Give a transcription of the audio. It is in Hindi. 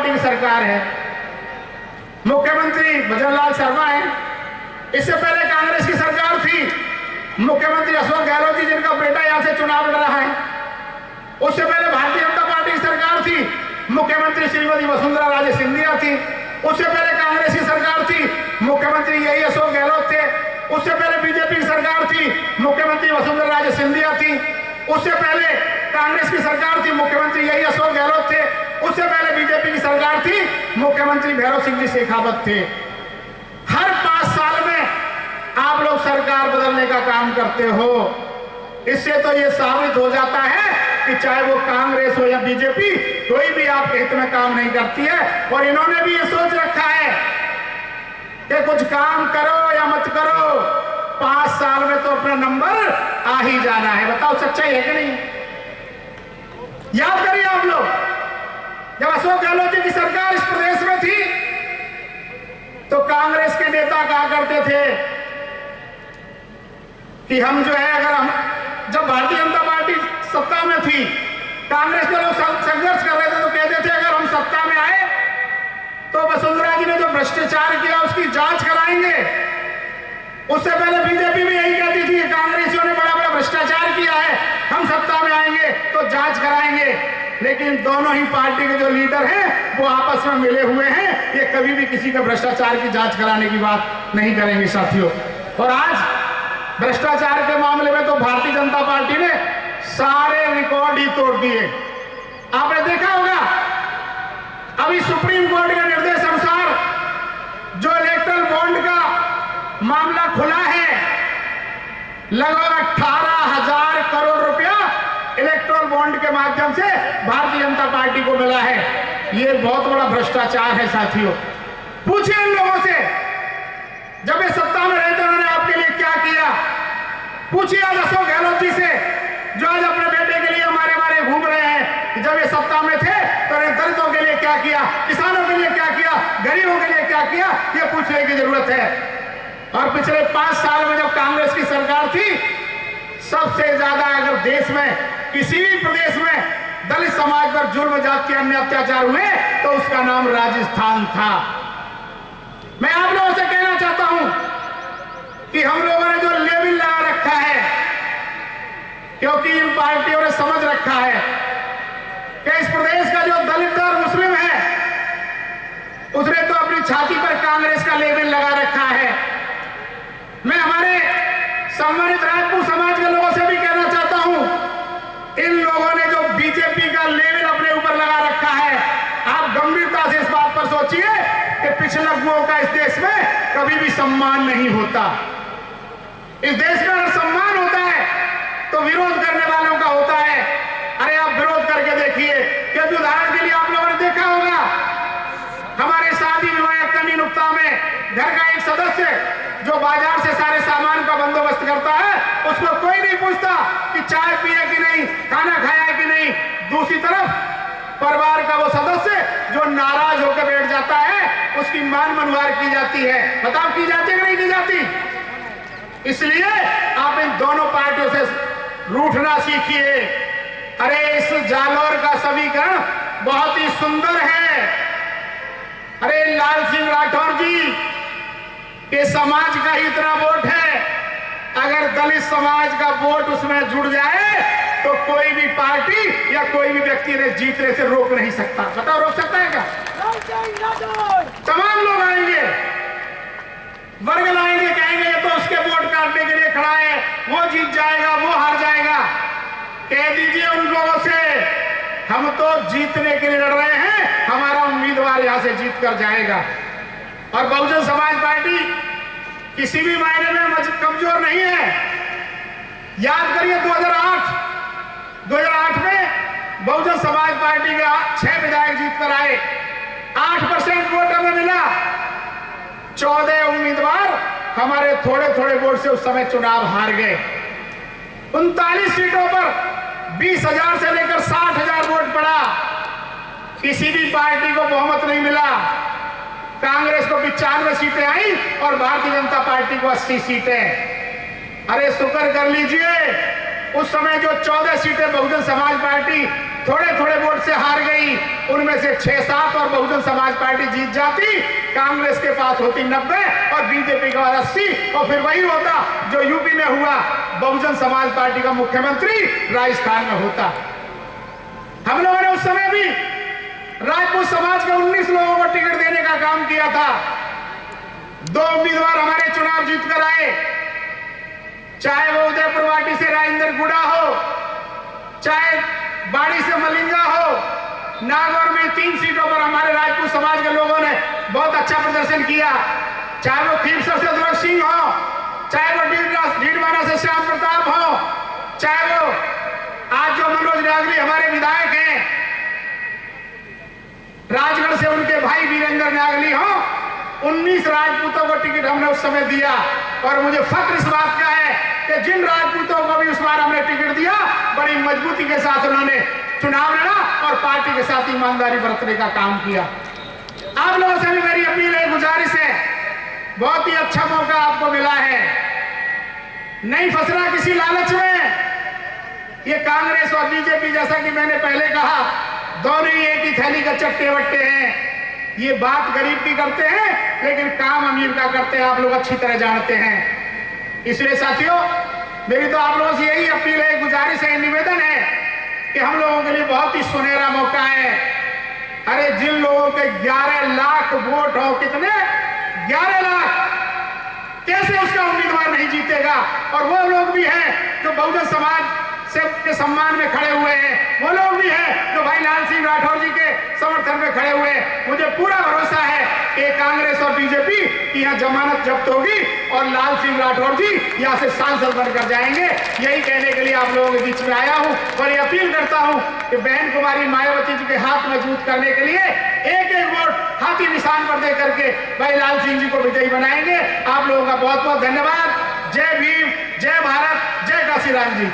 पार्टी की सरकार है, मुख्यमंत्री भजन लाल शर्मा है। इससे पहले कांग्रेस की सरकार थी, मुख्यमंत्री अशोक गहलोत जी जिनका बेटा यहां से चुनाव लड़ रहा है। उससे पहले भारतीय जनता पार्टी की सरकार थी, मुख्यमंत्री श्रीमती वसुंधरा राजे सिंधिया थी। उससे पहले कांग्रेस की सरकार थी, मुख्यमंत्री यही अशोक गहलोत थे। उससे पहले बीजेपी की सरकार थी, मुख्यमंत्री वसुंधरा राजे सिंधिया थी। उससे पहले कांग्रेस की सरकार थी, मुख्यमंत्री यही अशोक गहलोत थे। उससे पहले बीजेपी की सरकार थी, मुख्यमंत्री भैरव सिंह जी शेखावत थे। हर 5 साल में आप लोग सरकार बदलने का काम करते हो। इससे तो ये साबित हो जाता है कि चाहे वो कांग्रेस हो या बीजेपी, कोई भी आपके हित में काम नहीं करती है। और इन्होंने भी ये सोच रखा है कि कुछ काम करो या मत करो, 5 साल में तो अपना नंबर आ ही जाना है। बताओ सच्चाई है कि नहीं? याद करिए आप लोग, जब अशोक गहलोत जी की सरकार इस प्रदेश में थी तो कांग्रेस के नेता कहा करते थे कि हम जो है, अगर हम जब भारतीय जनता पार्टी सत्ता में थी, कांग्रेस के लोग संघर्ष कर रहे थे तो कहते थे अगर हम सत्ता में आए तो वसुंधरा जी ने जो भ्रष्टाचार किया उसकी जांच कराएंगे। उससे पहले बीजेपी भी यही कहती थी कांग्रेसियों ने बड़ा बड़ा भ्रष्टाचार किया है, हम सत्ता में आएंगे तो जांच कराएंगे। लेकिन दोनों ही पार्टी के जो लीडर हैं वो आपस में मिले हुए हैं, ये कभी भी किसी के भ्रष्टाचार की जांच कराने की बात नहीं करेंगे साथियों। और आज भ्रष्टाचार के मामले में तो भारतीय जनता पार्टी ने सारे रिकॉर्ड ही तोड़ दिए। आपने देखा होगा, अभी सुप्रीम कोर्ट के निर्देश अनुसार जो इलेक्ट्रल बॉन्ड का मामला खुला है, लगभग 18,000 करोड़ रुपया इलेक्ट्रल बॉन्ड के माध्यम से भारतीय जनता पार्टी को मिला है। ये बहुत बड़ा भ्रष्टाचार है साथियों। पूछिए इन लोगों से, जब ये सत्ता में रहे तो उन्होंने आपके लिए क्या किया? पूछिए आज अशोक गहलोत जी से, जो आज अपने बेटे के लिए हमारे घूम रहे हैं, जब ये सत्ता में थे तो दलितों के लिए क्या किया, किसानों के लिए क्या किया, गरीबों के लिए क्या किया, ये पूछने की जरूरत है। और पिछले 5 साल में जब कांग्रेस की सरकार थी, सबसे ज्यादा अगर देश में किसी भी प्रदेश में दलित समाज पर जुर्म जाति अन्य अत्याचार हुए तो उसका नाम राजस्थान था। मैं आप लोगों से कहना चाहता हूं कि हम लोगों ने जो लेबल लगा रखा है, क्योंकि इन पार्टियों ने समझ रखा है कि इस प्रदेश का जो दलित और मुस्लिम है उसने तो अपनी छाती पर कांग्रेस का लेबल लगा रखा है। मैं हमारे सम्मानित राजपूत समाज के लोगों से भी कहना चाहता हूं, इन लोगों ने जो बीजेपी का लेबल अपने ऊपर लगा रखा है, आप गंभीरता से इस बात पर सोचिए कि पिछड़ों का इस देश में कभी भी सम्मान नहीं होता। इस देश में अगर सम्मान होता है तो विरोध करने वालों का होता है। अरे आप विरोध करके देखिए, क्योंकि उदाहरण के लिए आप लोगों ने देखा होगा, हमारे शादी विवाह कमी नुक्ता में घर का एक सदस्य जो बाजार से सारे सामान का बंदोबस्त करता है, उसको कोई नहीं पूछता कि चाय पिए कि नहीं, खाना खाया है कि नहीं। दूसरी तरफ परिवार का वो सदस्य जो नाराज होकर बैठ जाता है, उसकी मान मनवार की जाती है। बताओ की जाती है कि नहीं की जाती? इसलिए आप इन दोनों पार्टियों से रूठना सीखिए। अरे इस जालौर का समीकरण बहुत ही सुंदर है। अरे लाल सिंह राठौर जी के समाज का ही इतना वोट है, अगर दलित समाज का वोट उसमें जुड़ जाए तो कोई भी पार्टी या कोई भी व्यक्ति ने जीतने से रोक नहीं सकता। बताओ रोक सकता है क्या? तमाम लोग आएंगे, वर्ग लाएंगे, कहेंगे तो उसके वोट काटने के लिए खड़ा है, वो जीत जाएगा, वो हार जाएगा। कह दीजिए उन लोगों से, हम तो जीतने के लिए लड़ रहे हैं, हमारा उम्मीदवार यहां से जीत कर जाएगा। और बहुजन समाज पार्टी किसी भी मायने में कमजोर नहीं है। याद करिए 2008 में बहुजन समाज पार्टी के 6 विधायक जीत कर आए, 8% वोट हमें मिला। 14 उम्मीदवार हमारे थोड़े थोड़े वोट से उस समय चुनाव हार गए। 39 सीटों पर 20,000 से लेकर 60,000 वोट पड़ा, किसी भी पार्टी को बहुमत नहीं मिला। कांग्रेस को 95 सीटें आई और भारतीय जनता पार्टी को 80 सीटें। अरे शुक्र कर लीजिए, उस समय जो 14 सीटें बहुजन समाज पार्टी थोड़े थोड़े वोट से हार गई, उनमें से 6-7 और बहुजन समाज पार्टी जीत जाती, कांग्रेस के पास होती 90 और बीजेपी के पास 80, और फिर वही होता जो यूपी में हुआ, बहुजन समाज पार्टी का मुख्यमंत्री राजस्थान में होता। हम लोगों ने उस समय भी राजपूत समाज के 19 लोगों को टिकट देने का काम किया था। 2 उम्मीदवार हमारे चुनाव जीत कर आए, चाहे वो उदयपुर वाटी से राजेंद्र गुड़ा हो, चाहे बाड़ी से मलिंगा हो। नागौर में 3 सीटों पर हमारे राजपूत समाज के लोगों ने बहुत अच्छा प्रदर्शन किया, चाहे वो खीमसर से ध्रुव सिंह हो, चाहे वो डीडवाना से श्याम प्रताप हो, चाहे वो आज जो मनोज नागरी हमारे विधायक हैं, राजगढ़ से उनके भाई वीरेंद्र नागली हो। 19 राजपूतों को टिकट हमने उस समय दिया, और मुझे फक्र इस बात का है कि जिन राजपूतों को भी उस बार हमने टिकट दिया, बड़ी मजबूती के साथ उन्होंने चुनाव लड़ा और पार्टी के साथ ईमानदारी बरतने का काम किया। आप लोगों से भी मेरी अपील है, गुजारिश है, बहुत ही अच्छा मौका आपको मिला है, नहीं फंसना किसी लालच में। ये कांग्रेस और बीजेपी, जैसा कि मैंने पहले कहा, दोनों ही एक ही थैली का चट्टे वट्टे हैं। ये बात गरीब की करते हैं, लेकिन काम अमीर का करते हैं, आप लोग अच्छी तरह जानते हैं। इसलिए साथियों, मेरी तो आप लोगों से यही अपील है, गुजारिश है, निवेदन है कि हम लोगों के लिए बहुत ही सुनहरा मौका है। अरे जिन लोगों के 11 लाख वोट हो, कितने 11 लाख, कैसे उसका उम्मीदवार नहीं जीतेगा? और वो लोग भी हैं जो बहुजन समाज के सम्मान में खड़े हुए हैं, वो लोग भी हैं जो भाई लाल सिंह राठौर जी के समर्थन में खड़े हुए हैं। मुझे पूरा भरोसा है कि कांग्रेस और बीजेपी की यहाँ जमानत जब्त होगी और लाल सिंह राठौर जी यहाँ से सांसद बनकर जाएंगे। यही कहने के लिए आप लोगों के बीच में आया हूँ, और ये अपील करता हूँ कि बहन कुमारी मायावती जी के हाथ मजबूत करने के लिए एक एक वोट हाथी निशान पर दे करके भाई लाल सिंह जी को विजयी बनाएंगे। आप लोगों का बहुत बहुत धन्यवाद। जय भीम, जय भारत, जय काशीराम जी।